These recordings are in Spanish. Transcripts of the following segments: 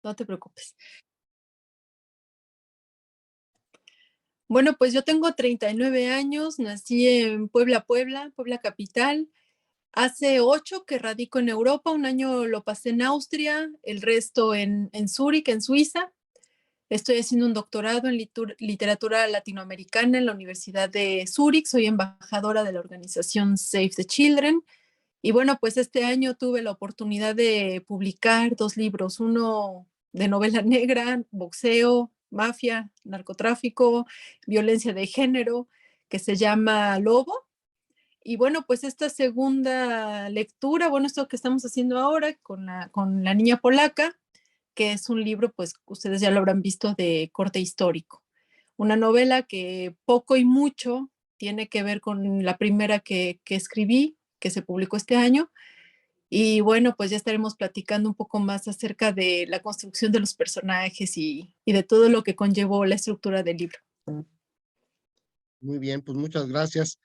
no te preocupes. Bueno, pues yo tengo 39 años, nací en Puebla, Puebla, Puebla capital. Hace 8 que radico en Europa, un año lo pasé en Austria, el resto en Zúrich, en Suiza. Estoy haciendo un doctorado en literatura latinoamericana en la Universidad de Zúrich, soy embajadora de la organización Save the Children. Y bueno, pues este año tuve la oportunidad de publicar 2 libros, uno de novela negra, boxeo, mafia, narcotráfico, violencia de género, que se llama Lobo. Y bueno, pues esta segunda lectura, bueno, esto que estamos haciendo ahora con la niña polaca, que es un libro, pues ustedes ya lo habrán visto, de corte histórico. Una novela que poco y mucho tiene que ver con la primera que escribí, que se publicó este año. Y bueno, pues ya estaremos platicando un poco más acerca de la construcción de los personajes y de todo lo que conllevó la estructura del libro. Muy bien, pues muchas gracias.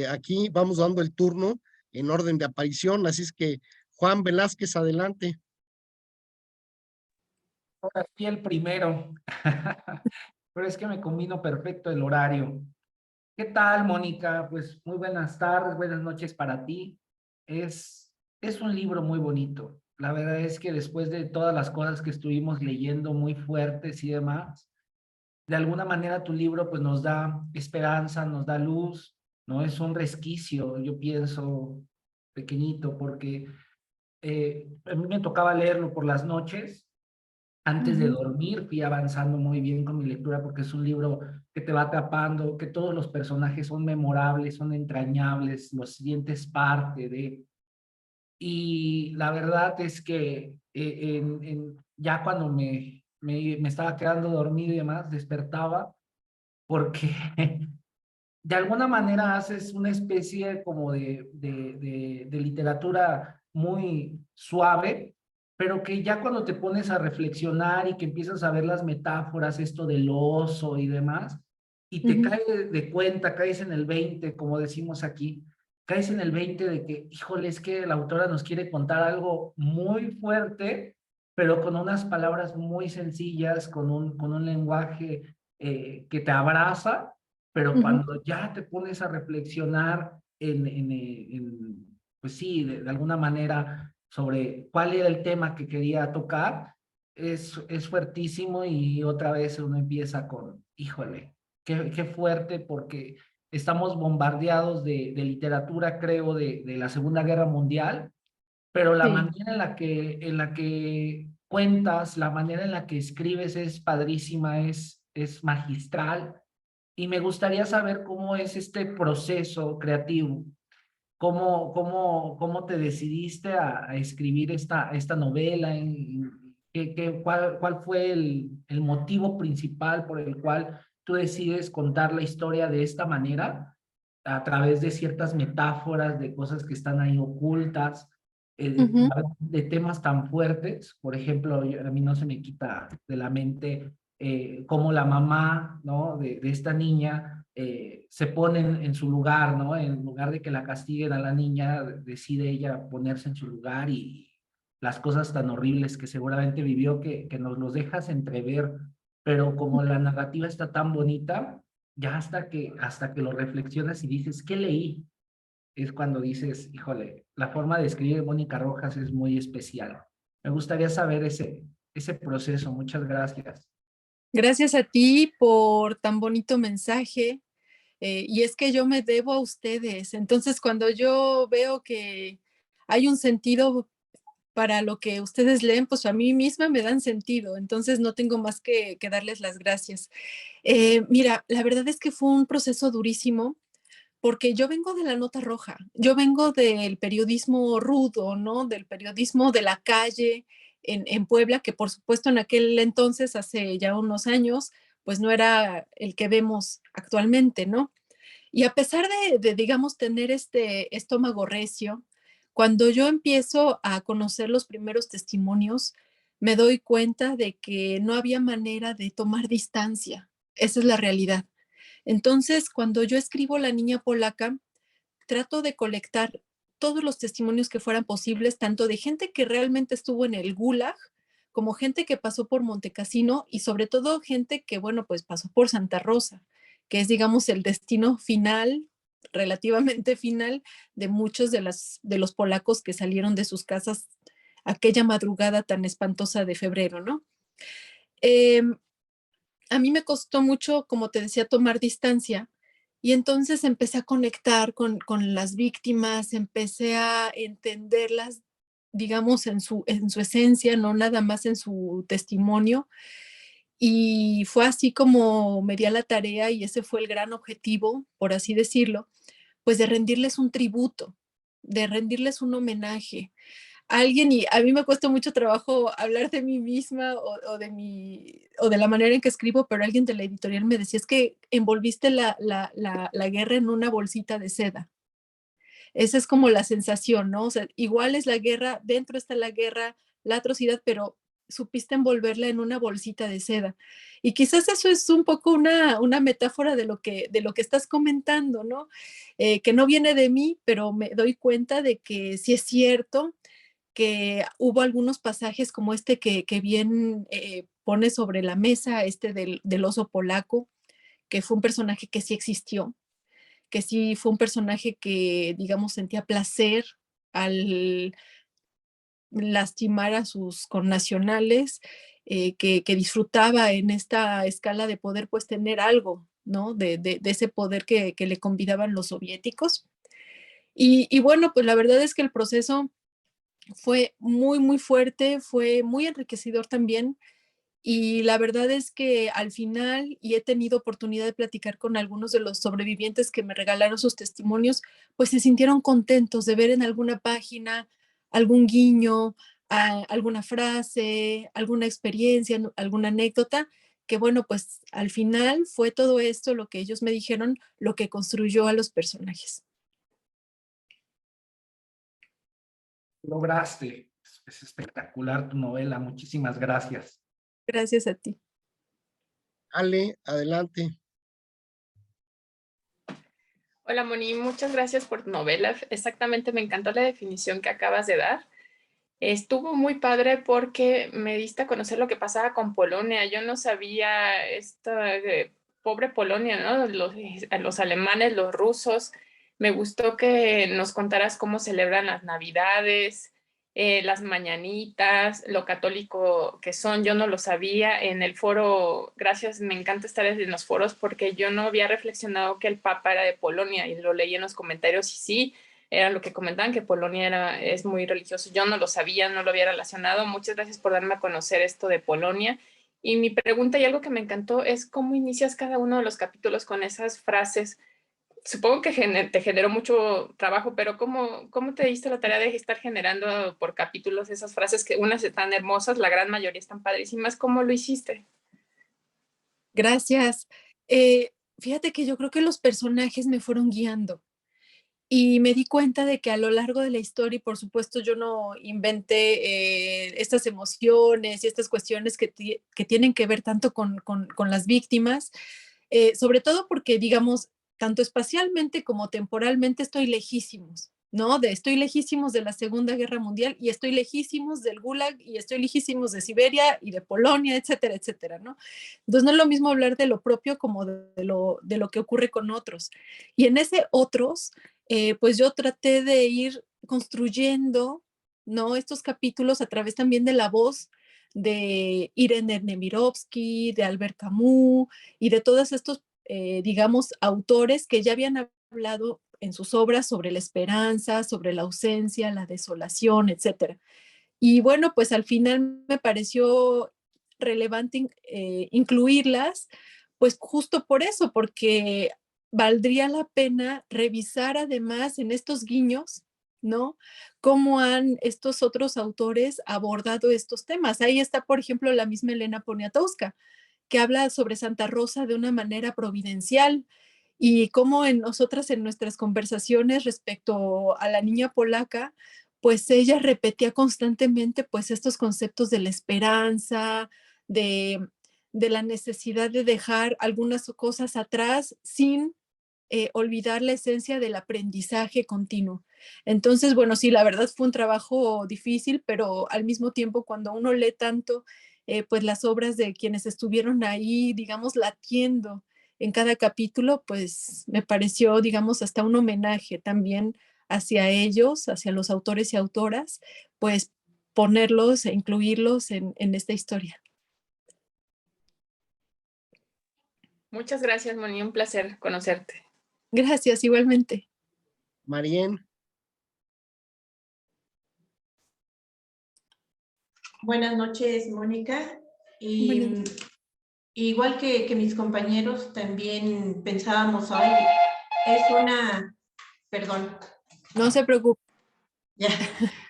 Aquí vamos dando el turno en orden de aparición, así es que Juan Velázquez, adelante. Ahora sí el primero, pero es que me combino perfecto el horario. ¿Qué tal, Mónica? Pues muy buenas tardes, buenas noches para ti. Es un libro muy bonito. La verdad es que después de todas las cosas que estuvimos leyendo muy fuertes y demás, de alguna manera tu libro pues nos da esperanza, nos da luz, no es un resquicio, yo pienso, pequeñito, porque a mí me tocaba leerlo por las noches antes de Ujú. dormir. Fui avanzando muy bien con mi lectura porque es un libro que te va atrapando, que todos los personajes son memorables, son entrañables, los sientes parte de... Y la verdad es que ya cuando me estaba quedando dormido y demás, despertaba porque de alguna manera haces una especie como de literatura muy suave, pero que ya cuando te pones a reflexionar y que empiezas a ver las metáforas, esto del oso y demás, y te Ujú. cae de cuenta, caes en el 20, como decimos aquí, caes en el 20 de que, híjole, es que la autora nos quiere contar algo muy fuerte, pero con unas palabras muy sencillas, con un lenguaje que te abraza, pero Ujú. cuando ya te pones a reflexionar pues sí, de alguna manera sobre cuál era el tema que quería tocar, es fuertísimo y otra vez uno empieza con, híjole, qué fuerte porque estamos bombardeados de literatura, creo, de la Segunda Guerra Mundial, pero la Sí. manera en la que cuentas, la manera en la que escribes es padrísima, es magistral. Y me gustaría saber cómo es este proceso creativo, cómo te decidiste a escribir esta novela, cuál fue el motivo principal por el cual tú decides contar la historia de esta manera, a través de ciertas metáforas, de cosas que están ahí ocultas, Ujú. de temas tan fuertes. Por ejemplo, a mí no se me quita de la mente cómo la mamá, ¿no? de esta niña se pone en su lugar, ¿no? En lugar de que la castiguen a la niña, decide ella ponerse en su lugar y las cosas tan horribles que seguramente vivió que nos los dejas entrever, pero como la narrativa está tan bonita, ya hasta que lo reflexionas y dices, ¿qué leí? Es cuando dices, híjole, la forma de escribir de Mónica Rojas es muy especial. Me gustaría saber ese proceso. Muchas gracias. Gracias a ti por tan bonito mensaje. Y es que yo me debo a ustedes. Entonces, cuando yo veo que hay un sentido para lo que ustedes leen, pues a mí misma me dan sentido. Entonces, no tengo más que darles las gracias. Mira, la verdad es que fue un proceso durísimo porque yo vengo de la nota roja, yo vengo del periodismo rudo, ¿no? Del periodismo de la calle en Puebla, que por supuesto en aquel entonces, hace ya unos años, pues no era el que vemos actualmente, ¿no? Y a pesar digamos, tener este estómago recio, cuando yo empiezo a conocer los primeros testimonios, me doy cuenta de que no había manera de tomar distancia. Esa es la realidad. Entonces, cuando yo escribo La niña polaca, trato de colectar todos los testimonios que fueran posibles, tanto de gente que realmente estuvo en el Gulag, como gente que pasó por Montecassino y sobre todo gente que, bueno, pues pasó por Santa Rosa, que es, digamos, el destino final, relativamente final, de muchos de los polacos que salieron de sus casas aquella madrugada tan espantosa de febrero, ¿no? Eh, a mí me costó mucho, como te decía, tomar distancia y entonces empecé a conectar con las víctimas, empecé a entenderlas, digamos, en su esencia, no nada más en su testimonio. Y fue así como me di a la tarea y ese fue el gran objetivo, por así decirlo, pues de rendirles un tributo, de rendirles un homenaje, alguien, y a mí me cuesta mucho trabajo hablar de mí misma o de la manera en que escribo, pero alguien de la editorial me decía, es que envolviste la guerra en una bolsita de seda. Esa es como la sensación, ¿no? O sea, igual es la guerra, dentro está la guerra, la atrocidad, pero supiste envolverla en una bolsita de seda. Y quizás eso es un poco una metáfora de lo que estás comentando, ¿no? Que no viene de mí, pero me doy cuenta de que sí es cierto, que hubo algunos pasajes como este que bien pone sobre la mesa, este del oso polaco, que fue un personaje que sí existió, que sí fue un personaje que, digamos, sentía placer al lastimar a sus connacionales, que disfrutaba en esta escala de poder, pues tener algo, ¿no? De ese poder que le convidaban los soviéticos. Y bueno, pues la verdad es que el proceso fue muy, muy fuerte, fue muy enriquecedor también. Y la verdad es que al final, y he tenido oportunidad de platicar con algunos de los sobrevivientes que me regalaron sus testimonios, pues se sintieron contentos de ver en alguna página algún guiño, alguna frase, alguna experiencia, alguna anécdota, que bueno, pues al final fue todo esto lo que ellos me dijeron, lo que construyó a los personajes. Lograste. Es espectacular tu novela. Muchísimas gracias. Gracias a ti. Ale, adelante. Hola Moni, muchas gracias por tu novela. Exactamente, me encantó la definición que acabas de dar. Estuvo muy padre porque me diste a conocer lo que pasaba con Polonia. Yo no sabía esta pobre Polonia, ¿no? Los alemanes, los rusos. Me gustó que nos contaras cómo celebran las Navidades, las mañanitas, lo católico que son. Yo no lo sabía. En el foro, gracias, me encanta estar en los foros porque yo no había reflexionado que el Papa era de Polonia y lo leí en los comentarios y sí, era lo que comentaban, que Polonia es muy religioso. Yo no lo sabía, no lo había relacionado. Muchas gracias por darme a conocer esto de Polonia. Y mi pregunta y algo que me encantó es cómo inicias cada uno de los capítulos con esas frases. Supongo que te generó mucho trabajo, pero ¿cómo te diste la tarea de estar generando por capítulos esas frases que unas están hermosas, la gran mayoría están padrísimas? ¿Cómo lo hiciste? Gracias. Fíjate que yo creo que los personajes me fueron guiando. Y me di cuenta de que a lo largo de la historia, y por supuesto yo no inventé estas emociones y estas cuestiones que tienen que ver tanto con las víctimas, sobre todo porque, digamos, tanto espacialmente como temporalmente estoy lejísimos, ¿no? Estoy lejísimos de la Segunda Guerra Mundial y estoy lejísimos del Gulag y estoy lejísimos de Siberia y de Polonia, etcétera, etcétera, ¿no? Entonces no es lo mismo hablar de lo propio como de lo que ocurre con otros. Y en ese otros, pues yo traté de ir construyendo, ¿no? Estos capítulos a través también de la voz de Irene Nemirovsky, de Albert Camus y de todos estos, digamos, autores que ya habían hablado en sus obras sobre la esperanza, sobre la ausencia, la desolación, etcétera. Y bueno, pues al final me pareció relevante incluirlas, pues justo por eso, porque valdría la pena revisar además en estos guiños, ¿no? Cómo han estos otros autores abordado estos temas. Ahí está, por ejemplo, la misma Elena Poniatowska, que habla sobre Santa Rosa de una manera providencial y cómo en nosotras, en nuestras conversaciones respecto a la niña polaca, pues ella repetía constantemente pues estos conceptos de la esperanza, de, de la necesidad de dejar algunas cosas atrás sin olvidar la esencia del aprendizaje continuo. Entonces, bueno, sí, la verdad fue un trabajo difícil, pero al mismo tiempo cuando uno lee tanto, pues las obras de quienes estuvieron ahí, digamos, latiendo en cada capítulo, pues me pareció, digamos, hasta un homenaje también hacia ellos, hacia los autores y autoras, pues ponerlos e incluirlos en esta historia. Muchas gracias, Moni, un placer conocerte. Gracias, igualmente. Marien. Buenas noches, Mónica. Y Buenas. igual que mis compañeros, también pensábamos hoy, es una, perdón, No se preocupe. ya,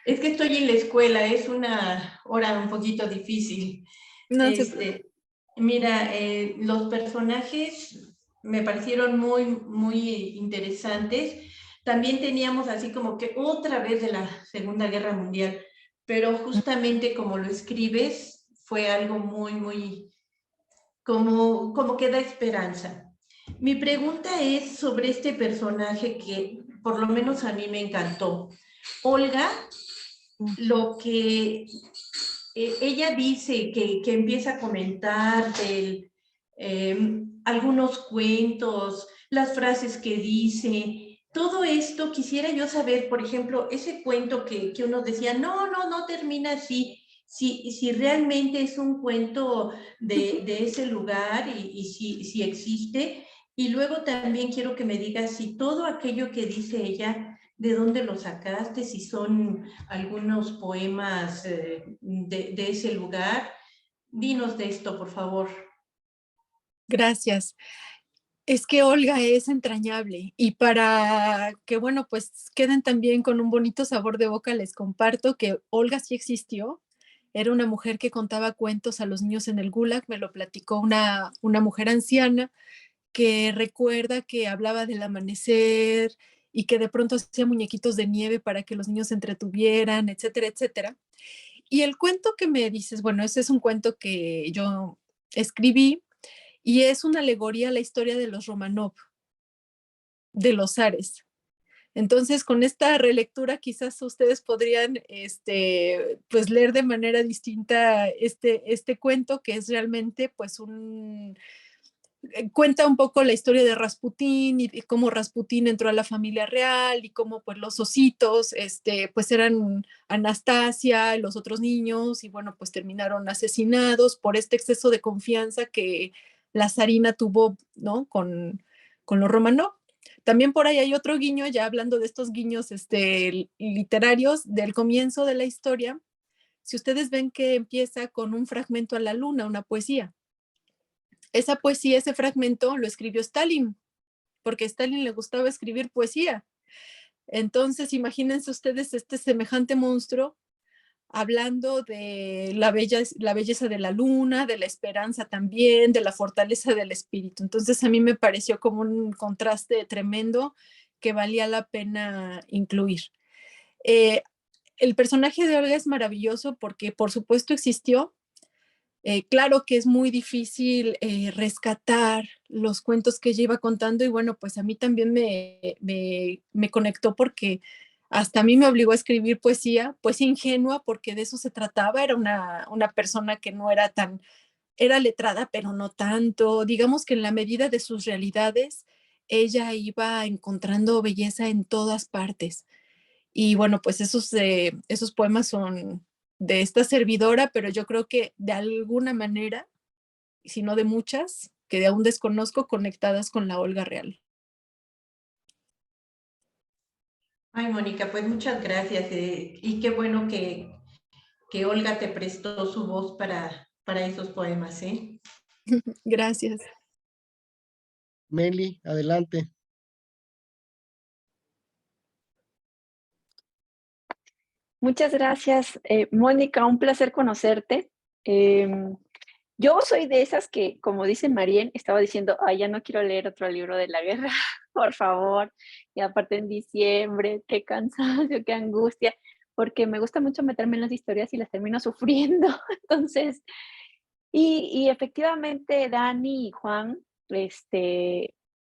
es que estoy en la escuela, es una hora un poquito difícil. No se preocupe. Mira, los personajes me parecieron muy interesantes. También teníamos así como que otra vez de la Segunda Guerra Mundial, pero justamente como lo escribes, fue algo muy, como que da esperanza. Mi pregunta es sobre este personaje que por lo menos a mí me encantó. Olga, lo que ella dice que empieza a comentar algunos cuentos, las frases que dice, todo esto quisiera yo saber, por ejemplo, ese cuento que uno decía, no termina así, si realmente es un cuento de ese lugar y si existe. Y luego también quiero que me digas si todo aquello que dice ella, ¿de dónde lo sacaste? Si son algunos poemas de ese lugar. Dinos de esto, por favor. Gracias. Es que Olga es entrañable y para que, bueno, pues queden también con un bonito sabor de boca, les comparto que Olga sí existió. Era una mujer que contaba cuentos a los niños en el Gulag, me lo platicó una mujer anciana que recuerda que hablaba del amanecer y que de pronto hacía muñequitos de nieve para que los niños se entretuvieran, etcétera, etcétera. Y el cuento que me dices, bueno, ese es un cuento que yo escribí y es una alegoría a la historia de los Romanov, de los zares. Entonces, con esta relectura quizás ustedes podrían pues leer de manera distinta este cuento, que es realmente pues cuenta un poco la historia de Rasputín y cómo Rasputín entró a la familia real y cómo pues los ositos pues eran Anastasia y los otros niños y bueno pues terminaron asesinados por este exceso de confianza que la zarina tuvo, ¿no? con los Romanov. También por ahí hay otro guiño, ya hablando de estos guiños literarios del comienzo de la historia. Si ustedes ven que empieza con un fragmento a la luna, una poesía. Esa poesía, ese fragmento lo escribió Stalin, porque a Stalin le gustaba escribir poesía. Entonces, imagínense ustedes este semejante monstruo hablando de la belleza de la luna, de la esperanza también, de la fortaleza del espíritu. Entonces, a mí me pareció como un contraste tremendo que valía la pena incluir. El personaje de Olga es maravilloso porque, por supuesto, existió. Claro que es muy difícil rescatar los cuentos que ella iba contando y bueno, pues a mí también me conectó porque hasta a mí me obligó a escribir poesía ingenua porque de eso se trataba, era una persona que no era tan, era letrada, pero no tanto, digamos que en la medida de sus realidades, ella iba encontrando belleza en todas partes. Y bueno, pues esos poemas son de esta servidora, pero yo creo que de alguna manera, si no de muchas, que aún desconozco, conectadas con la Olga real. Ay, Mónica, pues muchas gracias. Y qué bueno que Olga te prestó su voz para esos poemas, ¿eh? Gracias. Meli, adelante. Muchas gracias, Mónica, un placer conocerte. Yo soy de esas que, como dice Marien, estaba diciendo, ay, ya no quiero leer otro libro de la guerra, por favor. Y aparte en diciembre, qué cansancio, qué angustia, porque me gusta mucho meterme en las historias y las termino sufriendo. Entonces, y efectivamente, Dani y Juan,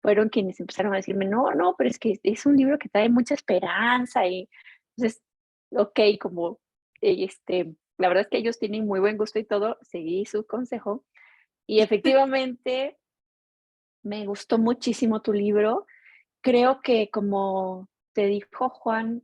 fueron quienes empezaron a decirme, no, no, pero es que es un libro que trae mucha esperanza y entonces, ok, como la verdad es que ellos tienen muy buen gusto y todo, seguí su consejo y efectivamente me gustó muchísimo tu libro. Creo que como te dijo Juan,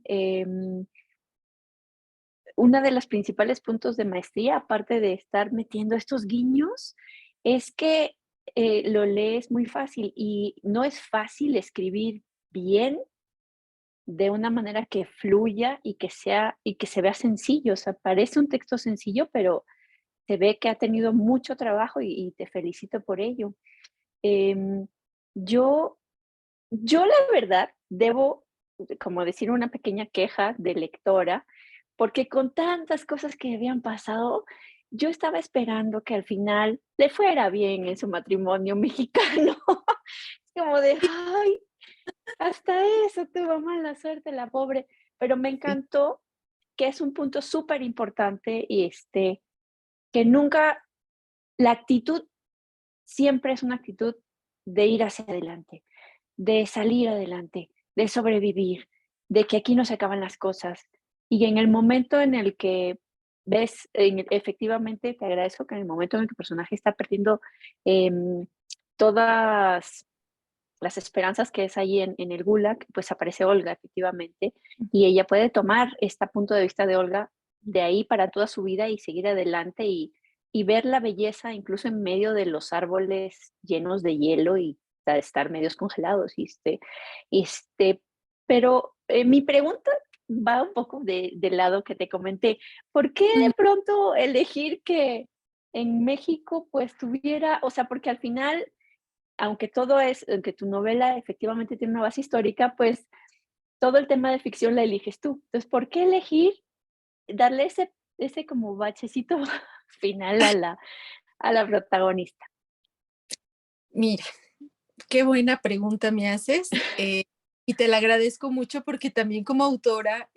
uno de los principales puntos de maestría, aparte de estar metiendo estos guiños, es que lo lees muy fácil y no es fácil escribir bien de una manera que fluya y que se vea sencillo. O sea, parece un texto sencillo, pero se ve que ha tenido mucho trabajo y te felicito por ello. Em, yo, yo la verdad debo como decir una pequeña queja de lectora, porque con tantas cosas que habían pasado, yo estaba esperando que al final le fuera bien en su matrimonio mexicano. Como de, ay, hasta eso tuvo mala suerte la pobre, pero me Sí. encantó que es un punto súper importante y que nunca, la actitud siempre es una actitud de ir hacia adelante, de salir adelante, de sobrevivir, de que aquí no se acaban las cosas. Y en el momento en el que ves, efectivamente, te agradezco que en el momento en el que el personaje está perdiendo em, todas las esperanzas que es ahí en el Gulag, pues aparece Olga, efectivamente, y ella puede tomar este punto de vista de Olga de ahí para toda su vida y seguir adelante y ver la belleza incluso en medio de los árboles llenos de hielo y estar medios congelados. Pero mi pregunta va un poco del lado que te comenté. ¿Por qué de pronto elegir que en México pues tuviera, o sea, porque al final aunque tu novela efectivamente tiene una base histórica, pues todo el tema de ficción la eliges tú. Entonces, ¿por qué elegir darle ese como bachecito final a la protagonista? Mira, qué buena pregunta me haces, y te la agradezco mucho porque también como autora,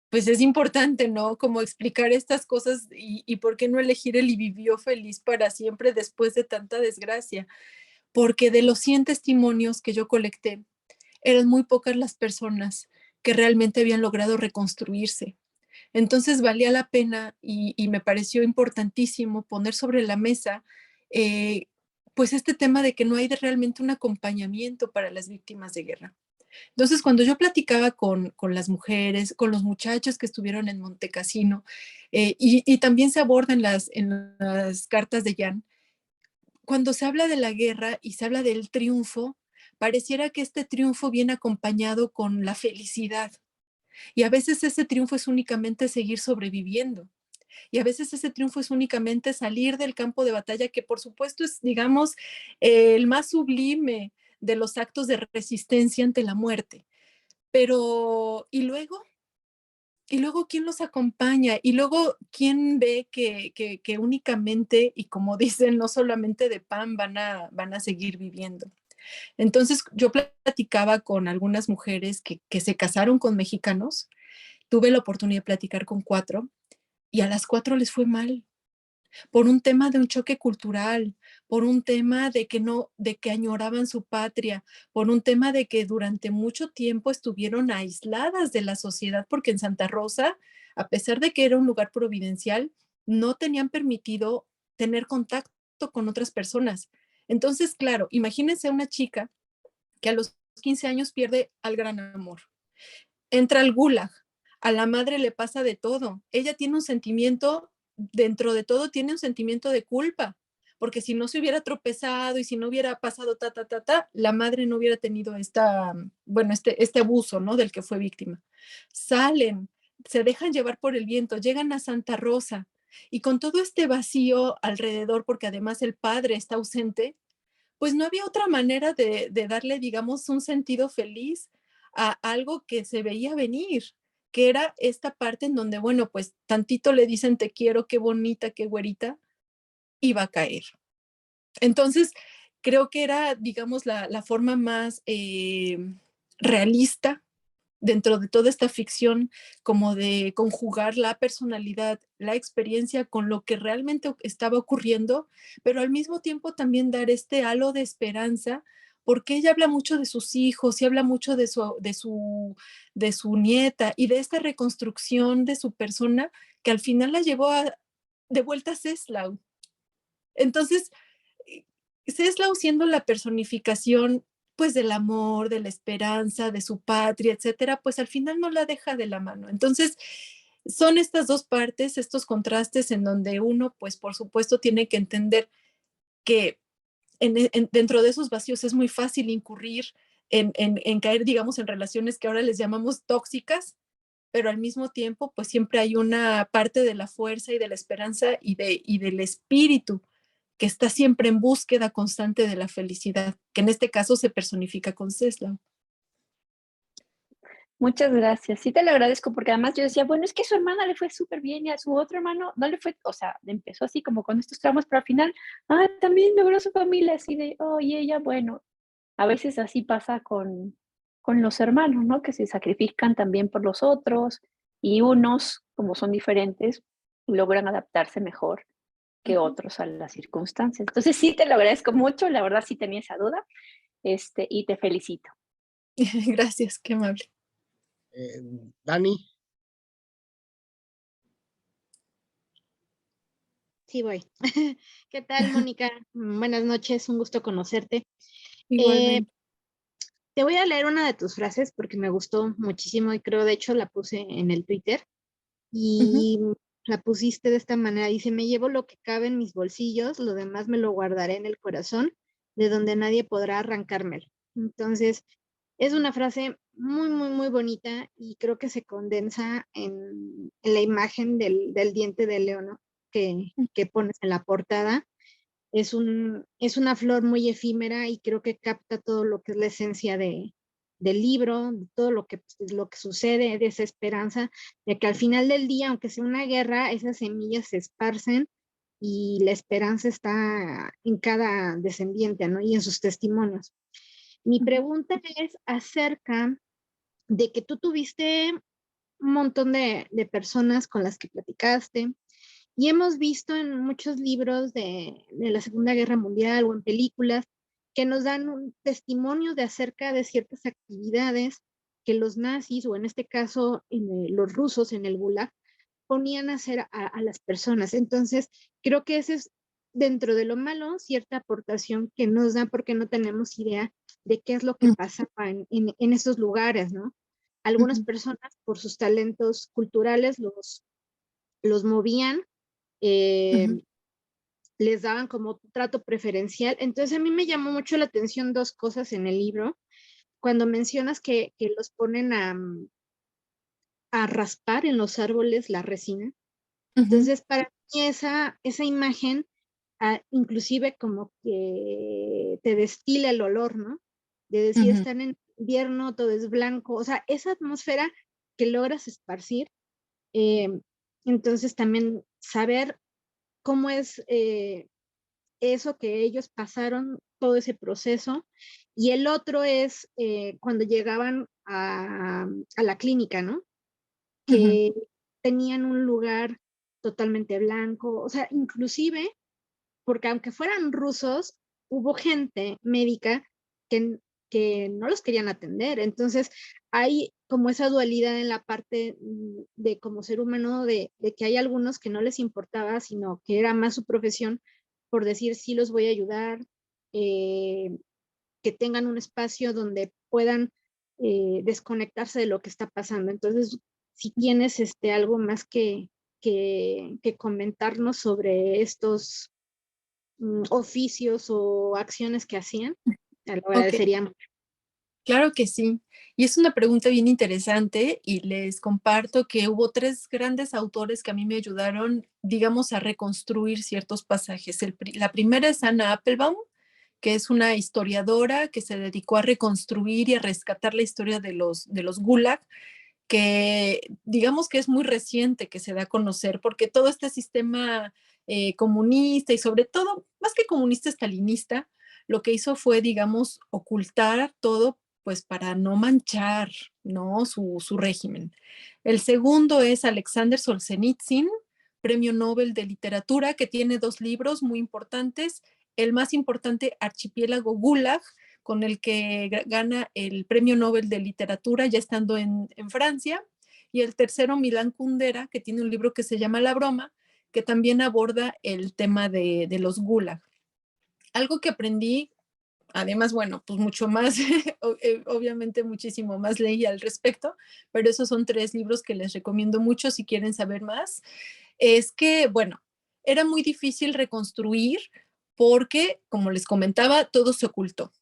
pues es importante, ¿no? Como explicar estas cosas y por qué no elegir el "y vivió feliz para siempre" después de tanta desgracia. Porque de los 100 testimonios que yo colecté, eran muy pocas las personas que realmente habían logrado reconstruirse. Entonces valía la pena y me pareció importantísimo poner sobre la mesa, eh, pues este tema de que no hay realmente un acompañamiento para las víctimas de guerra. Entonces, cuando yo platicaba con las mujeres, con los muchachos que estuvieron en Montecassino, y también se aborda en las cartas de Jan, cuando se habla de la guerra y se habla del triunfo, pareciera que este triunfo viene acompañado con la felicidad. Y a veces ese triunfo es únicamente seguir sobreviviendo. Y a veces ese triunfo es únicamente salir del campo de batalla, que por supuesto es, digamos, el más sublime de los actos de resistencia ante la muerte. Pero, ¿y luego quién los acompaña? Y luego, ¿quién ve que únicamente, y como dicen, no solamente de pan van a seguir viviendo? Entonces, yo platicaba con algunas mujeres que se casaron con mexicanos, tuve la oportunidad de platicar con 4 y a las 4 les fue mal por un tema de un choque cultural, por un tema de que añoraban su patria, por un tema de que durante mucho tiempo estuvieron aisladas de la sociedad, porque en Santa Rosa, a pesar de que era un lugar providencial, no tenían permitido tener contacto con otras personas. Entonces, claro, imagínense una chica que a los 15 años pierde al gran amor, entra al gulag, a la madre le pasa de todo, ella tiene un sentimiento, dentro de todo tiene un sentimiento de culpa, porque si no se hubiera tropezado y si no hubiera pasado la madre no hubiera tenido bueno, este abuso, ¿no? Del que fue víctima. Salen, se dejan llevar por el viento, llegan a Santa Rosa y con todo este vacío alrededor, porque además el padre está ausente, pues no había otra manera de darle, digamos, un sentido feliz a algo que se veía venir, que era esta parte en donde, bueno, pues tantito le dicen te quiero, qué bonita, qué güerita, y va a caer. Entonces, creo que era, digamos, la forma más realista dentro de toda esta ficción, como de conjugar la personalidad, la experiencia con lo que realmente estaba ocurriendo, pero al mismo tiempo también dar este halo de esperanza, porque ella habla mucho de sus hijos y habla mucho de su nieta y de esta reconstrucción de su persona que al final la llevó de vuelta a Czesław. Entonces, Czesław siendo la personificación pues del amor, de la esperanza, de su patria, etcétera, pues al final no la deja de la mano. Entonces, son estas dos partes, estos contrastes en donde uno, pues por supuesto, tiene que entender que dentro de esos vacíos es muy fácil incurrir en caer, digamos, en relaciones que ahora les llamamos tóxicas, pero al mismo tiempo, pues siempre hay una parte de la fuerza y de la esperanza y del espíritu que está siempre en búsqueda constante de la felicidad, que en este caso se personifica con Czesław. Muchas gracias. Sí te lo agradezco porque además yo decía, bueno, es que a su hermana le fue súper bien y a su otro hermano no le fue, o sea, empezó así como con estos tramos, pero al final, también logró su familia, así de, y ella, bueno, a veces así pasa con los hermanos, ¿no? Que se sacrifican también por los otros y unos, como son diferentes, logran adaptarse mejor que otros a las circunstancias. Entonces sí te lo agradezco mucho, la verdad sí tenía esa duda, y te felicito. Gracias, qué amable. Dani. Sí, voy. ¿Qué tal, Mónica? Buenas noches, un gusto conocerte. Igualmente. Te voy a leer una de tus frases porque me gustó muchísimo y creo, de hecho, la puse en el Twitter y la pusiste de esta manera. Dice, me llevo lo que cabe en mis bolsillos, lo demás me lo guardaré en el corazón, de donde nadie podrá arrancármelo. Entonces, es una frase muy, muy, muy bonita y creo que se condensa en la imagen del diente de león, ¿no? que pones en la portada. Es una flor muy efímera y creo que capta todo lo que es la esencia del libro, todo lo que sucede, de esa esperanza, de que al final del día, aunque sea una guerra, esas semillas se esparcen y la esperanza está en cada descendiente, ¿no? Y en sus testimonios. Mi pregunta es acerca de que tú tuviste un montón de personas con las que platicaste, y hemos visto en muchos libros de la Segunda Guerra Mundial o en películas que nos dan un testimonio de acerca de ciertas actividades que los nazis, o en este caso los rusos en el Gulag, ponían a hacer a las personas. Entonces, creo que ese es, dentro de lo malo, cierta aportación que nos da porque no tenemos idea de qué es lo que pasaba en esos lugares, ¿no? Algunas personas, por sus talentos culturales, los movían, les daban como trato preferencial. Entonces a mí me llamó mucho la atención dos cosas en el libro. Cuando mencionas que los ponen a raspar en los árboles la resina. Entonces para mí esa imagen, inclusive como que te destila el olor, ¿no? De decir, están en invierno, todo es blanco, o sea, esa atmósfera que logras esparcir. Entonces también saber cómo es eso que ellos pasaron, todo ese proceso. Y el otro es cuando llegaban a la clínica, ¿no? Que tenían un lugar totalmente blanco, o sea, inclusive, porque aunque fueran rusos, hubo gente médica que no los querían atender. Entonces, hay como esa dualidad en la parte de como ser humano, de que hay algunos que no les importaba, sino que era más su profesión, por decir, sí los voy a ayudar, que tengan un espacio donde puedan desconectarse de lo que está pasando. Entonces, si tienes algo más que comentarnos sobre estos oficios o acciones que hacían, te lo agradecería mucho. Claro que sí. Y es una pregunta bien interesante y les comparto que hubo 3 grandes autores que a mí me ayudaron, digamos, a reconstruir ciertos pasajes. La primera es Anna Applebaum, que es una historiadora que se dedicó a reconstruir y a rescatar la historia de los Gulag, que digamos que es muy reciente que se da a conocer, porque todo este sistema comunista y sobre todo, más que comunista, stalinista, lo que hizo fue, digamos, ocultar todo pues para no manchar, ¿no? su régimen. El segundo es Alexander Solzhenitsyn, Premio Nobel de Literatura, que tiene 2 libros muy importantes. El más importante, Archipiélago Gulag, con el que gana el Premio Nobel de Literatura ya estando en Francia, y el tercero, Milan Kundera, que tiene un libro que se llama La broma, que también aborda el tema de los gulag. Algo que aprendí, además, bueno, pues mucho más, obviamente muchísimo más leí al respecto, pero esos son 3 libros que les recomiendo mucho si quieren saber más. Es que, bueno, era muy difícil reconstruir porque, como les comentaba, todo se ocultó.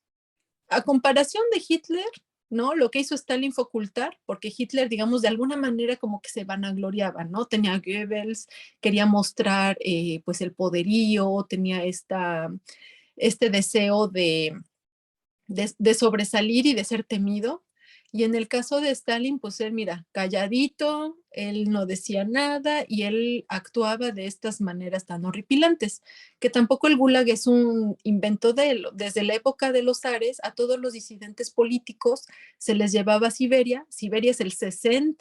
A comparación de Hitler, ¿no? Lo que hizo Stalin fue ocultar, porque Hitler, digamos, de alguna manera como que se vanagloriaba, ¿no? Tenía a Goebbels, quería mostrar pues el poderío, tenía este deseo de sobresalir y de ser temido. Y en el caso de Stalin, pues él, mira, calladito, él no decía nada y él actuaba de estas maneras tan horripilantes, que tampoco el Gulag es un invento de él. Desde la época de los zares, a todos los disidentes políticos se les llevaba a Siberia. Siberia es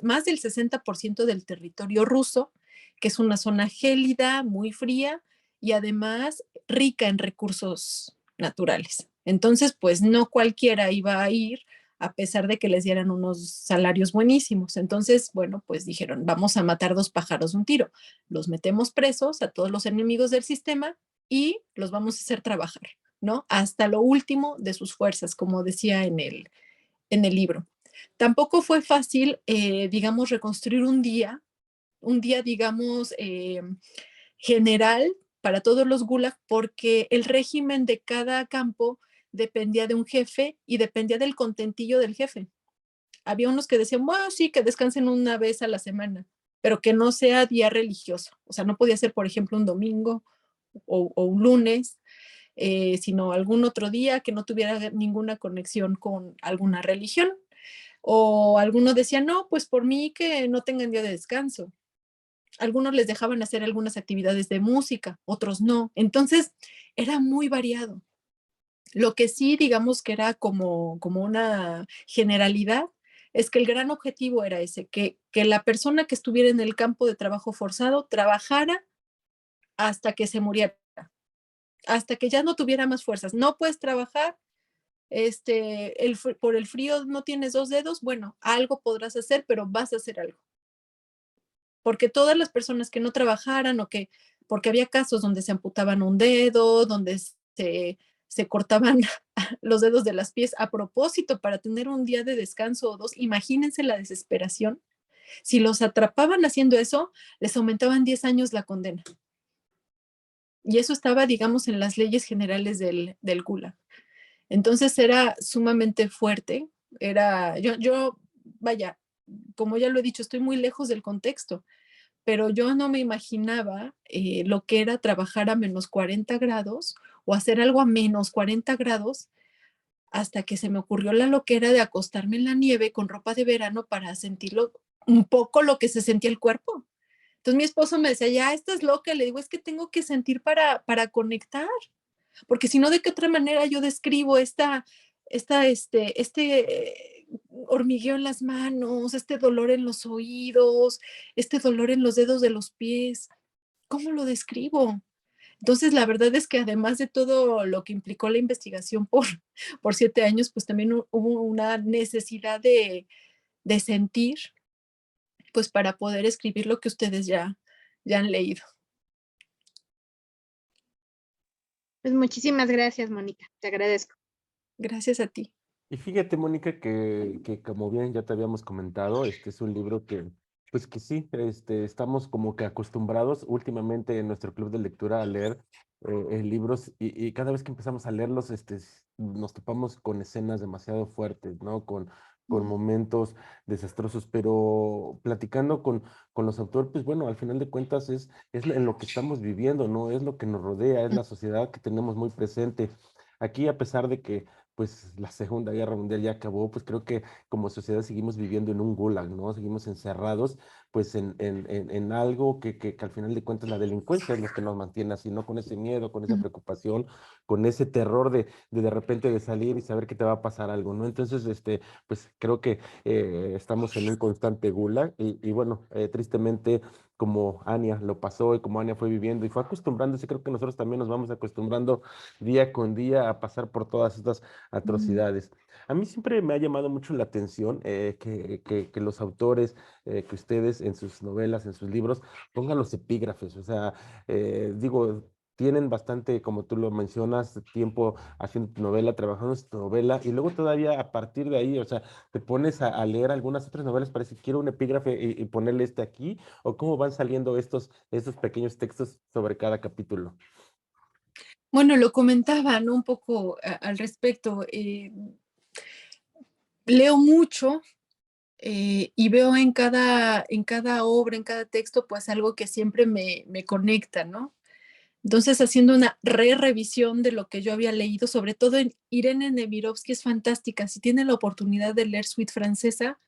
más del 60% del territorio ruso, que es una zona gélida, muy fría y además rica en recursos naturales. Entonces, pues no cualquiera iba a ir a pesar de que les dieran unos salarios buenísimos. Entonces, bueno, pues dijeron, vamos a matar 2 pájaros de un tiro. Los metemos presos a todos los enemigos del sistema y los vamos a hacer trabajar, ¿no? Hasta lo último de sus fuerzas, como decía en el libro. Tampoco fue fácil, digamos, reconstruir un día, digamos, general para todos los gulag, porque el régimen de cada campo dependía de un jefe y dependía del contentillo del jefe. Había unos que decían, bueno, sí, que descansen una vez a la semana, pero que no sea día religioso. O sea, no podía ser, por ejemplo, un domingo o un lunes, sino algún otro día que no tuviera ninguna conexión con alguna religión. O algunos decían, no, pues por mí que no tengan día de descanso. Algunos les dejaban hacer algunas actividades de música, otros no. Entonces, era muy variado. Lo que sí, digamos que era como una generalidad, es que el gran objetivo era ese, que la persona que estuviera en el campo de trabajo forzado trabajara hasta que se muriera, hasta que ya no tuviera más fuerzas. No puedes trabajar, por el frío no tienes 2 dedos, bueno, algo podrás hacer, pero vas a hacer algo. Porque todas las personas que no trabajaran porque había casos donde se amputaban un dedo, donde se cortaban los dedos de las pies a propósito para tener un día de descanso o 2, imagínense la desesperación. Si los atrapaban haciendo eso, les aumentaban 10 años la condena. Y eso estaba, digamos, en las leyes generales del Gulag. Entonces era sumamente fuerte. Vaya, como ya lo he dicho, estoy muy lejos del contexto, pero yo no me imaginaba lo que era trabajar a menos 40 grados o hacer algo a menos 40 grados hasta que se me ocurrió la loquera de acostarme en la nieve con ropa de verano para sentirlo un poco lo que se sentía el cuerpo. Entonces mi esposo me decía, ya estás loca, le digo, es que tengo que sentir para conectar, porque si no, ¿de qué otra manera yo describo hormigueo en las manos, este dolor en los oídos, este dolor en los dedos de los pies? ¿Cómo lo describo? Entonces, la verdad es que además de todo lo que implicó la investigación por 7 años, pues también hubo una necesidad de sentir, pues para poder escribir lo que ustedes ya han leído. Pues muchísimas gracias, Mónica. Te agradezco. Gracias a ti. Y fíjate, Mónica, que como bien ya te habíamos comentado, este es un libro pues que sí, estamos como que acostumbrados últimamente en nuestro club de lectura a leer libros y cada vez que empezamos a leerlos, nos topamos con escenas demasiado fuertes, ¿no? Con momentos desastrosos, pero platicando con los autores, pues bueno, al final de cuentas es en lo que estamos viviendo, ¿no? Es lo que nos rodea, es la sociedad que tenemos muy presente. Aquí, a pesar de que pues la Segunda Guerra Mundial ya acabó, pues creo que como sociedad seguimos viviendo en un gulag, ¿no? Seguimos encerrados, pues en algo que al final de cuentas la delincuencia es lo que nos mantiene así, ¿no? Con ese miedo, con esa preocupación, con ese terror de repente de salir y saber que te va a pasar algo, ¿no? Entonces, pues creo que estamos en un constante gulag y bueno, tristemente como Ania lo pasó y como Ania fue viviendo y fue acostumbrándose, creo que nosotros también nos vamos acostumbrando día con día a pasar por todas estas atrocidades. A mí siempre me ha llamado mucho la atención que los autores, que ustedes en sus novelas, en sus libros, pongan los epígrafes. O sea, digo, tienen bastante, como tú lo mencionas, tiempo haciendo tu novela, trabajando en tu novela, y luego todavía a partir de ahí, o sea, te pones a leer algunas otras novelas para decir, quiero un epígrafe y ponerle este aquí, o cómo van saliendo estos pequeños textos sobre cada capítulo. Bueno, lo comentaba, ¿no? Un poco al respecto. Leo mucho y veo en cada obra, en cada texto, pues algo que siempre me conecta, ¿no? Entonces, haciendo una revisión de lo que yo había leído, sobre todo en Irene Nemirovsky, es fantástica. Si tienen la oportunidad de leer Suite Francesa,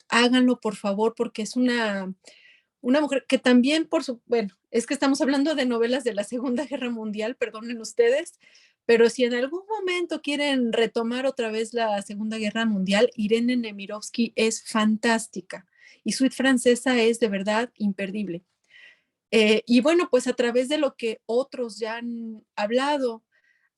háganlo, por favor, porque es una mujer que también, bueno, es que estamos hablando de novelas de la Segunda Guerra Mundial, perdonen ustedes, pero si en algún momento quieren retomar otra vez la Segunda Guerra Mundial, Irene Nemirovsky es fantástica y Suite Francesa es de verdad imperdible. Y bueno, pues a través de lo que otros ya han hablado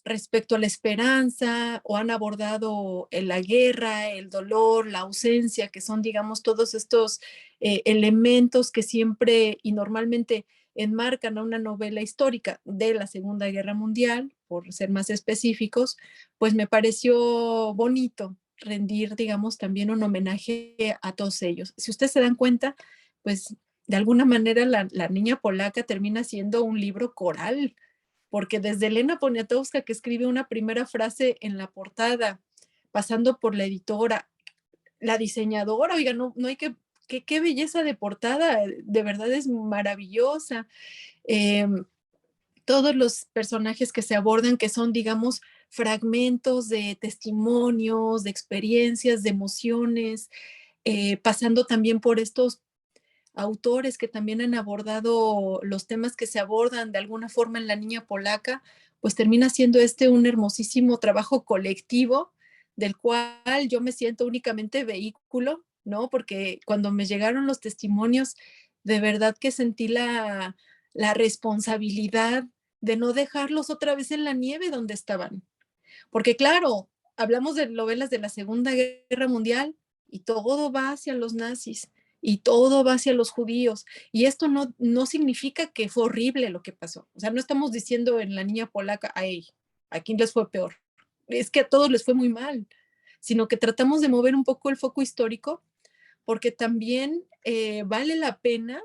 respecto a la esperanza o han abordado la guerra, el dolor, la ausencia, que son, digamos, todos estos elementos que siempre y normalmente enmarcan a una novela histórica de la Segunda Guerra Mundial, por ser más específicos, pues me pareció bonito rendir, digamos, también un homenaje a todos ellos. Si ustedes se dan cuenta, pues de alguna manera la niña polaca termina siendo un libro coral, porque desde Elena Poniatowska, que escribe una primera frase en la portada, pasando por la editora, la diseñadora, oiga, no hay qué belleza de portada, de verdad es maravillosa. Eh, todos los personajes que se abordan, que son, digamos, fragmentos de testimonios, de experiencias, de emociones, pasando también por estos autores que también han abordado los temas que se abordan de alguna forma en La Niña Polaca, pues termina siendo un hermosísimo trabajo colectivo del cual yo me siento únicamente vehículo, ¿no? Porque cuando me llegaron los testimonios, de verdad que sentí la responsabilidad de no dejarlos otra vez en la nieve donde estaban. Porque claro, hablamos de novelas de la Segunda Guerra Mundial y todo va hacia los nazis y todo va hacia los judíos. Y esto no significa que fue horrible lo que pasó. O sea, no estamos diciendo en La Niña Polaca, ay, ¿a quién les fue peor? Es que a todos les fue muy mal, sino que tratamos de mover un poco el foco histórico porque también vale la pena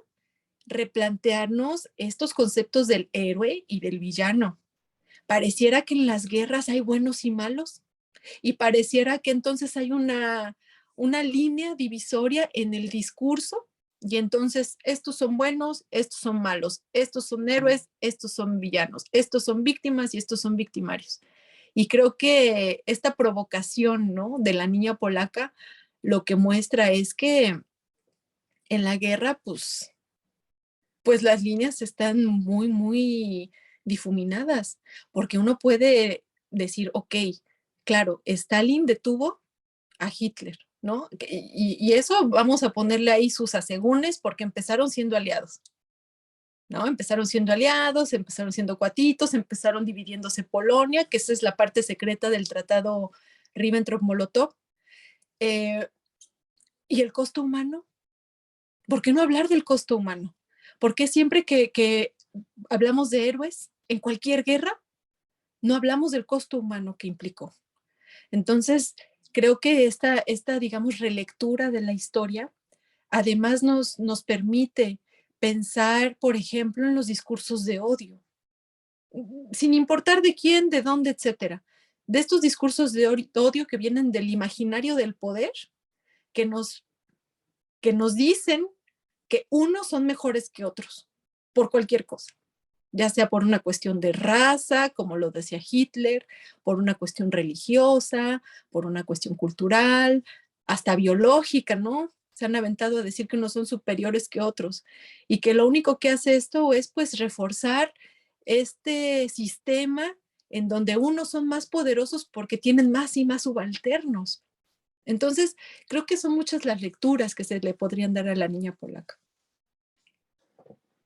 replantearnos estos conceptos del héroe y del villano. Pareciera que en las guerras hay buenos y malos y pareciera que entonces hay una línea divisoria en el discurso y entonces estos son buenos, estos son malos, estos son héroes, estos son villanos, estos son víctimas y estos son victimarios. Y creo que esta provocación, ¿no?, de la niña polaca lo que muestra es que en la guerra, pues las líneas están muy, muy difuminadas, porque uno puede decir, ok, claro, Stalin detuvo a Hitler, ¿no? Y eso vamos a ponerle ahí sus asegúnes porque empezaron siendo aliados, ¿no? Empezaron siendo aliados, empezaron siendo cuatitos, empezaron dividiéndose Polonia, que esa es la parte secreta del tratado Ribbentrop-Molotov. ¿Y el costo humano? ¿Por qué no hablar del costo humano? ¿Por qué siempre que hablamos de héroes en cualquier guerra, no hablamos del costo humano que implicó? Entonces, creo que esta digamos, relectura de la historia, además nos permite pensar, por ejemplo, en los discursos de odio, sin importar de quién, de dónde, etcétera. De estos discursos de odio que vienen del imaginario del poder, que nos dicen que unos son mejores que otros, por cualquier cosa, ya sea por una cuestión de raza, como lo decía Hitler, por una cuestión religiosa, por una cuestión cultural, hasta biológica, ¿no? Se han aventado a decir que unos son superiores que otros y que lo único que hace esto es pues reforzar este sistema en donde unos son más poderosos porque tienen más y más subalternos. Entonces, creo que son muchas las lecturas que se le podrían dar a la niña polaca.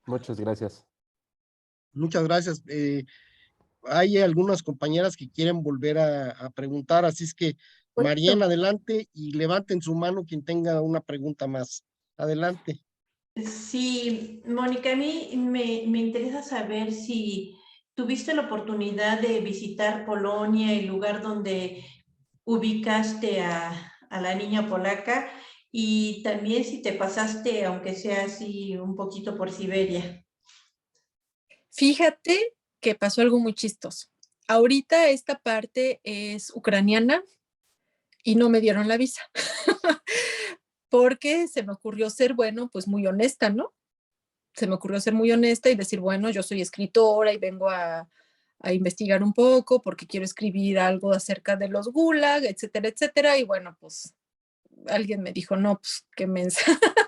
Muchas gracias. Muchas gracias. hay algunas compañeras que quieren volver a preguntar, así es que Marién, adelante y levanten su mano quien tenga una pregunta más. Adelante. Sí, Mónica, a mí me interesa saber si tuviste la oportunidad de visitar Polonia, el lugar donde ubicaste a la niña polaca, y también si te pasaste, aunque sea así, un poquito por Siberia. Fíjate que pasó algo muy chistoso. Ahorita esta parte es ucraniana y no me dieron la visa porque se me ocurrió ser, bueno, pues muy honesta, ¿no? Se me ocurrió ser muy honesta y decir, bueno, yo soy escritora y vengo a investigar un poco porque quiero escribir algo acerca de los gulag, etcétera, etcétera. Y bueno, pues alguien me dijo, no, pues qué mensa,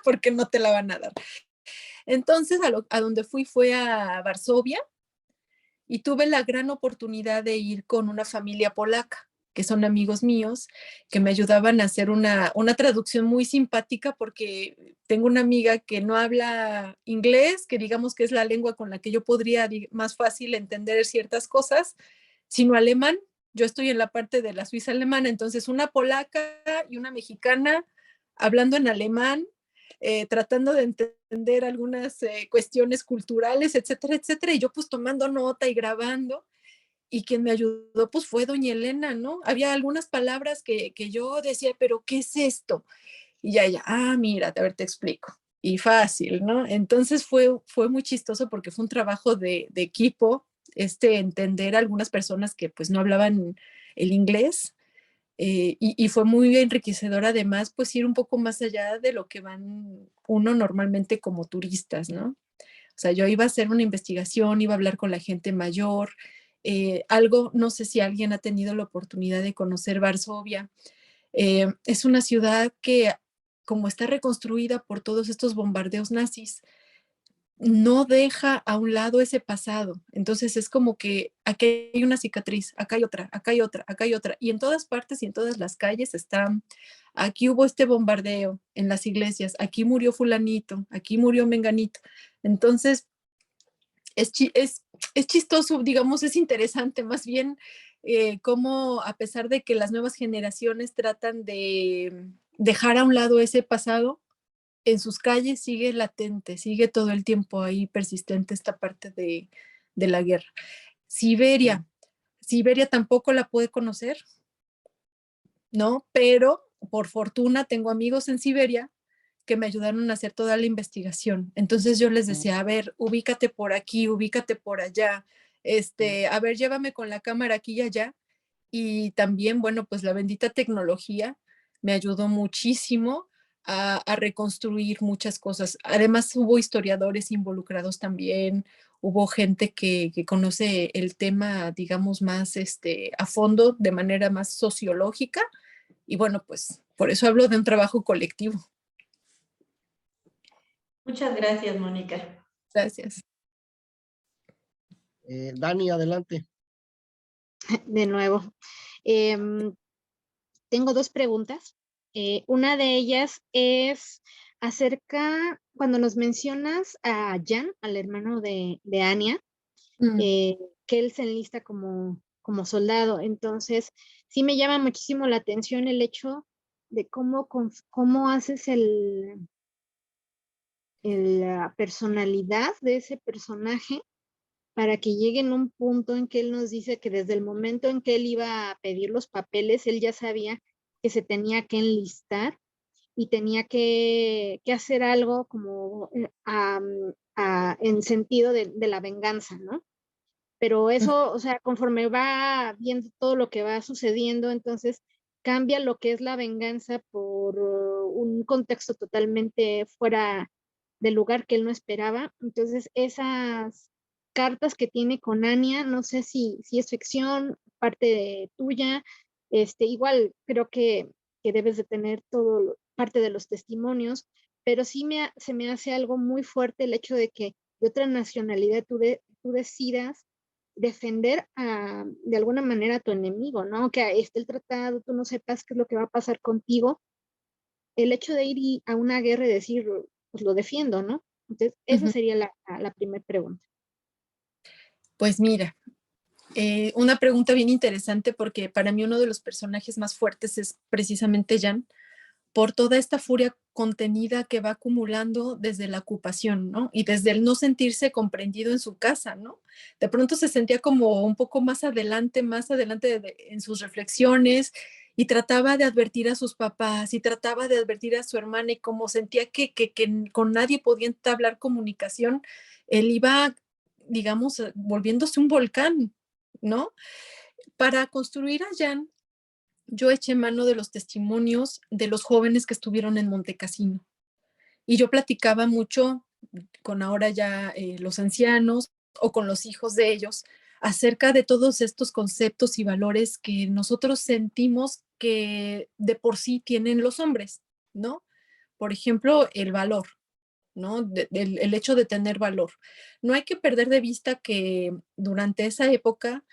porque no te la van a dar. Entonces, a donde fui fue a Varsovia y tuve la gran oportunidad de ir con una familia polaca, que son amigos míos, que me ayudaban a hacer una traducción muy simpática porque tengo una amiga que no habla inglés, que digamos que es la lengua con la que yo podría más fácil entender ciertas cosas, sino alemán. Yo estoy en la parte de la Suiza alemana, entonces una polaca y una mexicana hablando en alemán, tratando de entender algunas cuestiones culturales, etcétera, etcétera, y yo pues tomando nota y grabando, y quien me ayudó pues fue doña Elena, ¿no? Había algunas palabras que yo decía, pero ¿qué es esto? Y ya, mira, a ver, te explico. Y fácil, ¿no? Entonces fue muy chistoso porque fue un trabajo de equipo, entender a algunas personas que pues no hablaban el inglés, y fue muy enriquecedor además, pues ir un poco más allá de lo que van uno normalmente como turistas, ¿no? O sea, yo iba a hacer una investigación, iba a hablar con la gente mayor, algo, no sé si alguien ha tenido la oportunidad de conocer Varsovia. Es una ciudad que, como está reconstruida por todos estos bombardeos nazis, no deja a un lado ese pasado. Entonces es como que aquí hay una cicatriz, acá hay otra, acá hay otra, acá hay otra. Y en todas partes y en todas las calles están, aquí hubo este bombardeo en las iglesias, aquí murió fulanito, aquí murió menganito. Entonces es chistoso, digamos, es interesante más bien, cómo a pesar de que las nuevas generaciones tratan de dejar a un lado ese pasado, en sus calles sigue latente, sigue todo el tiempo ahí persistente esta parte de la guerra. Siberia, Siberia tampoco la pude conocer, ¿no? Pero por fortuna tengo amigos en Siberia que me ayudaron a hacer toda la investigación. Entonces yo les decía, a ver, ubícate por aquí, ubícate por allá, a ver, llévame con la cámara aquí y allá. Y también, bueno, pues la bendita tecnología me ayudó muchísimo a reconstruir muchas cosas. Además, hubo historiadores involucrados también, hubo gente que conoce el tema, digamos, más a fondo, de manera más sociológica. Y bueno, pues por eso hablo de un trabajo colectivo. Muchas gracias, Mónica. Gracias. Dani, adelante. De nuevo. Tengo dos preguntas. Una de ellas es acerca, cuando nos mencionas a Jan, al hermano de Anya, que él se enlista como soldado. Entonces, sí me llama muchísimo la atención el hecho de cómo haces la personalidad de ese personaje para que llegue en un punto en que él nos dice que desde el momento en que él iba a pedir los papeles, él ya sabía que se tenía que enlistar y tenía que hacer algo como en sentido de la venganza, ¿no? Pero eso, o sea, conforme va viendo todo lo que va sucediendo, entonces cambia lo que es la venganza por un contexto totalmente fuera del lugar que él no esperaba. Entonces, esas cartas que tiene con Anya, no sé si es ficción, parte tuya, igual creo que debes de tener parte de los testimonios, pero sí se me hace algo muy fuerte el hecho de que de otra nacionalidad tú decidas defender de alguna manera a tu enemigo, ¿no? Que esté el tratado, tú no sepas qué es lo que va a pasar contigo. El hecho de ir a una guerra y decir, pues lo defiendo, ¿no? Entonces, esa sería la primera pregunta. Pues mira, Una pregunta bien interesante porque para mí uno de los personajes más fuertes es precisamente Jan, por toda esta furia contenida que va acumulando desde la ocupación, ¿no? Y desde el no sentirse comprendido en su casa, ¿no? De pronto se sentía como un poco más adelante en sus reflexiones y trataba de advertir a sus papás y trataba de advertir a su hermana y como sentía que con nadie podía entablar comunicación, él iba, digamos, volviéndose un volcán, ¿no? Para construir a Jan, yo eché mano de los testimonios de los jóvenes que estuvieron en Montecassino. Y yo platicaba mucho con ahora ya los ancianos o con los hijos de ellos acerca de todos estos conceptos y valores que nosotros sentimos que de por sí tienen los hombres, ¿no? Por ejemplo, el valor, ¿no? El hecho de tener valor. No hay que perder de vista que durante esa época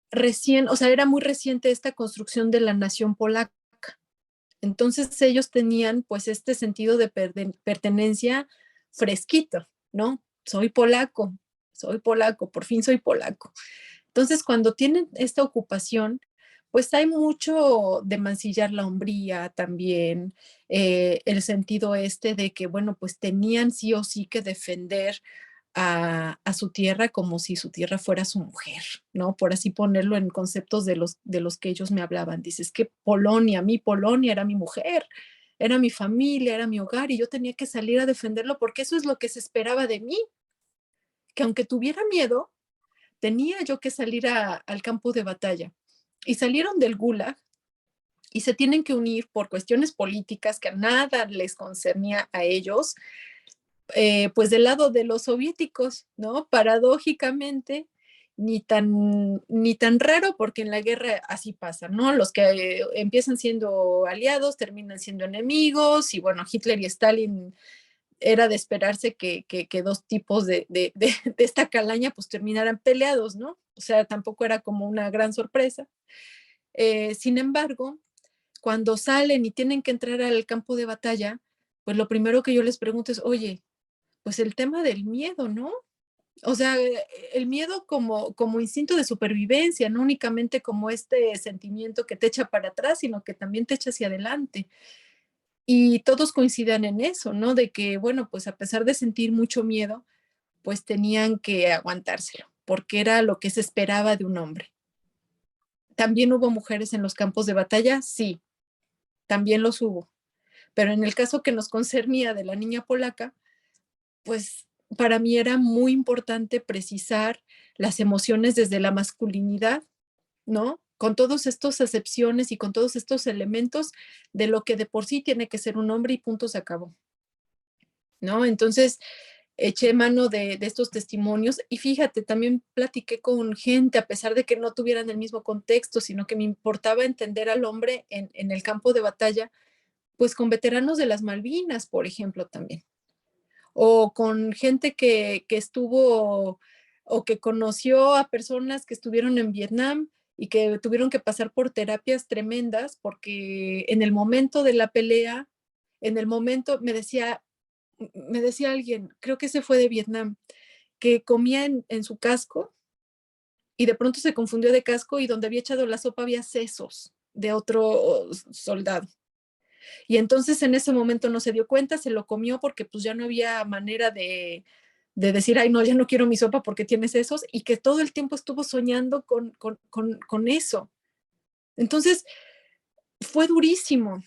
recién, o sea, era muy reciente esta construcción de la nación polaca. Entonces ellos tenían pues este sentido de pertenencia fresquito, ¿no? Soy polaco, por fin soy polaco. Entonces cuando tienen esta ocupación, pues hay mucho de mancillar la hombría también, el sentido este de que, bueno, pues tenían sí o sí que defender a su tierra como si su tierra fuera su mujer, ¿no? Por así ponerlo en conceptos de los que ellos me hablaban. Dices que Polonia, mi Polonia era mi mujer, era mi familia, era mi hogar y yo tenía que salir a defenderlo porque eso es lo que se esperaba de mí, que aunque tuviera miedo, tenía yo que salir al campo de batalla. Y salieron del Gulag y se tienen que unir por cuestiones políticas que a nada les concernía a ellos, pues del lado de los soviéticos, ¿no? Paradójicamente, ni tan raro, porque en la guerra así pasa, ¿no? Los que empiezan siendo aliados terminan siendo enemigos, y bueno, Hitler y Stalin era de esperarse que dos tipos de esta calaña pues terminaran peleados, ¿no? O sea, tampoco era como una gran sorpresa. Sin embargo, cuando salen y tienen que entrar al campo de batalla, pues lo primero que yo les pregunto es, oye, pues el tema del miedo, ¿no? O sea, el miedo como instinto de supervivencia, no únicamente como este sentimiento que te echa para atrás, sino que también te echa hacia adelante. Y todos coincidan en eso, ¿no? De que, bueno, pues a pesar de sentir mucho miedo, pues tenían que aguantárselo, porque era lo que se esperaba de un hombre. ¿También hubo mujeres en los campos de batalla? Sí, también los hubo. Pero en el caso que nos concernía de la niña polaca, pues para mí era muy importante precisar las emociones desde la masculinidad, ¿no? Con todas estas acepciones y con todos estos elementos de lo que de por sí tiene que ser un hombre y punto se acabó, ¿no? Entonces eché mano de estos testimonios y fíjate, también platiqué con gente, a pesar de que no tuvieran el mismo contexto, sino que me importaba entender al hombre en el campo de batalla, pues con veteranos de las Malvinas, por ejemplo, también o con gente que estuvo o que conoció a personas que estuvieron en Vietnam y que tuvieron que pasar por terapias tremendas porque en el momento de la pelea, en el momento, me decía alguien, creo que se fue de Vietnam, que comía en su casco y de pronto se confundió de casco y donde había echado la sopa había sesos de otro soldado. Y entonces en ese momento no se dio cuenta, se lo comió porque pues ya no había manera de decir, ay, no, ya no quiero mi sopa porque tienes esos, y que todo el tiempo estuvo soñando con eso. Entonces, fue durísimo.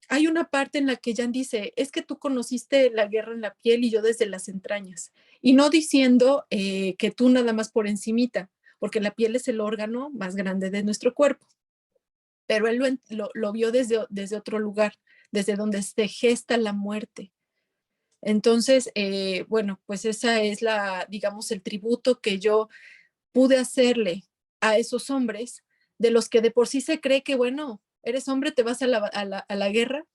Hay una parte en la que Jan dice, es que tú conociste la guerra en la piel y yo desde las entrañas. Y no diciendo que tú nada más por encimita, porque la piel es el órgano más grande de nuestro cuerpo. Pero él lo vio desde otro lugar, desde donde se gesta la muerte. Entonces, bueno, pues esa es digamos, el tributo que yo pude hacerle a esos hombres, de los que de por sí se cree que, bueno, eres hombre, te vas a la guerra,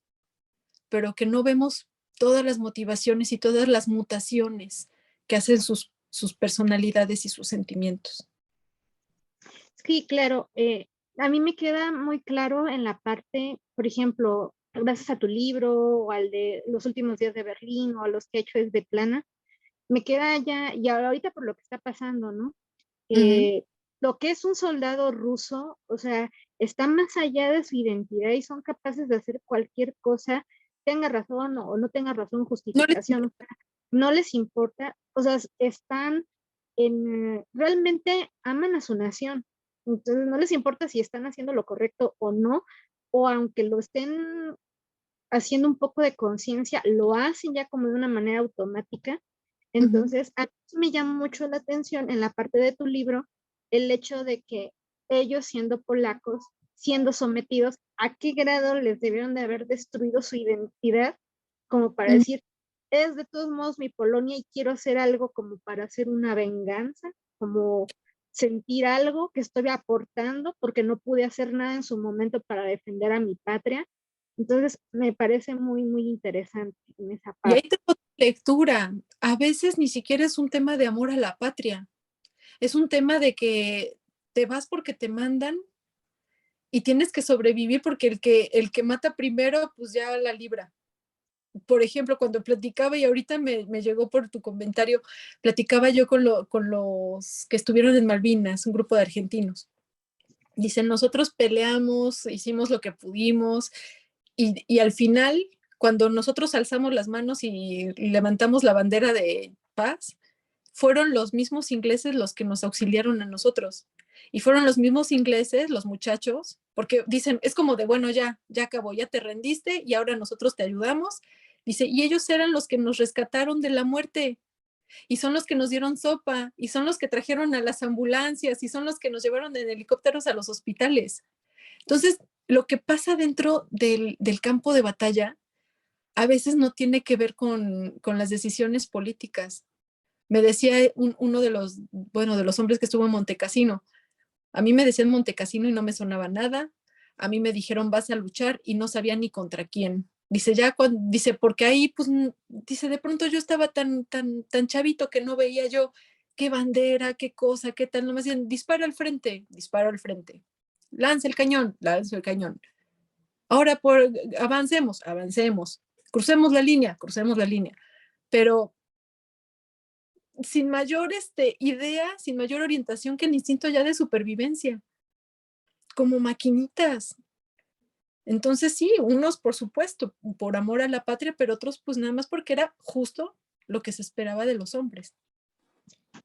pero que no vemos todas las motivaciones y todas las mutaciones que hacen sus personalidades y sus sentimientos. Sí, claro. A mí me queda muy claro en la parte, por ejemplo, gracias a tu libro o al de Los últimos días de Berlín o a los que he hecho es de Plana, me queda ya, y ahorita por lo que está pasando, ¿no? Uh -huh. lo que es un soldado ruso, o sea, está más allá de su identidad y son capaces de hacer cualquier cosa, tenga razón o no tenga razón, No les justificación, no les importa, o sea, están realmente aman a su nación, entonces no les importa si están haciendo lo correcto o no, o aunque lo estén haciendo un poco de conciencia, lo hacen ya como de una manera automática. Entonces, a mí me llama mucho la atención en la parte de tu libro el hecho de que ellos siendo polacos, siendo sometidos, ¿a qué grado les debieron de haber destruido su identidad como para decir, es de todos modos mi Polonia y quiero hacer algo como para hacer una venganza, como sentir algo que estoy aportando porque no pude hacer nada en su momento para defender a mi patria? Entonces, me parece muy, muy interesante en esa Y ahí parte. tengo otra lectura. A veces ni siquiera es un tema de amor a la patria. Es un tema de que te vas porque te mandan y tienes que sobrevivir porque el que mata primero, pues ya la libra. Por ejemplo, cuando platicaba, y ahorita me llegó por tu comentario, platicaba yo con los que estuvieron en Malvinas, un grupo de argentinos. Dicen, nosotros peleamos, hicimos lo que pudimos, y al final, cuando nosotros alzamos las manos y levantamos la bandera de paz, fueron los mismos ingleses los que nos auxiliaron a nosotros. Y fueron los mismos ingleses, los muchachos, porque dicen, es como de, bueno, ya acabó, ya te rendiste y ahora nosotros te ayudamos. Dice, y ellos eran los que nos rescataron de la muerte y son los que nos dieron sopa y son los que trajeron a las ambulancias y son los que nos llevaron en helicópteros a los hospitales. Entonces, lo que pasa dentro del campo de batalla a veces no tiene que ver con las decisiones políticas. Me decía uno de los, bueno, de los hombres que estuvo en Montecassino. A mí me decían Montecassino y no me sonaba nada. A mí me dijeron vas a luchar y no sabía ni contra quién. Dice, dice, porque ahí, pues, dice, de pronto yo estaba tan chavito que no veía yo qué bandera, qué cosa, qué tal. No me decían, dispara al frente, disparo al frente. Lanza el cañón, lanza el cañón. Ahora avancemos. Crucemos la línea. Pero sin mayor idea, sin mayor orientación que el instinto ya de supervivencia, como maquinitas. Entonces sí, unos por supuesto, por amor a la patria, pero otros pues nada más porque era justo lo que se esperaba de los hombres.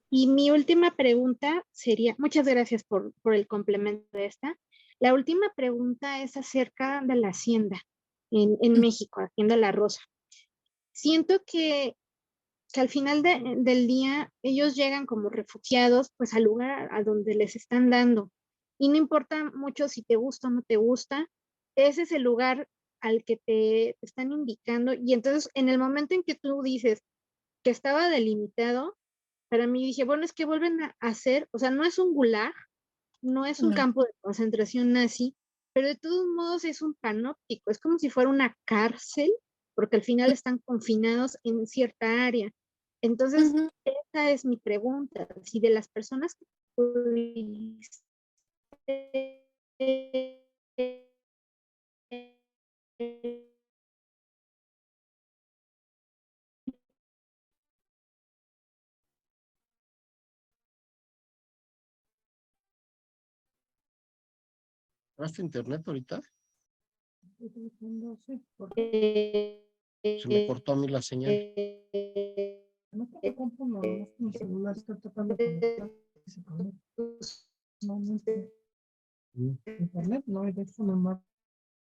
Y mi última pregunta sería, muchas gracias por el complemento de esta. La última pregunta es acerca de la hacienda en México, Hacienda La Rosa. Siento que al final del día ellos llegan como refugiados pues al lugar a donde les están dando. Y no importa mucho si te gusta o no te gusta, ese es el lugar al que te están indicando. Y entonces en el momento en que tú dices que estaba delimitado, para mí dije, bueno, es que vuelven a hacer, o sea, no es un gulag, no es un No. campo de concentración nazi, pero de todos modos es un panóptico, es como si fuera una cárcel, porque al final están confinados en cierta área. Entonces, esa es mi pregunta, si de las personas que pudiste ¿Vas a internet ahorita? eh, Se me cortó a mí la señal. No tengo compu, no, no, mi celular está tratando de conectar. Se conecta. No, no, internet, no, de eso no.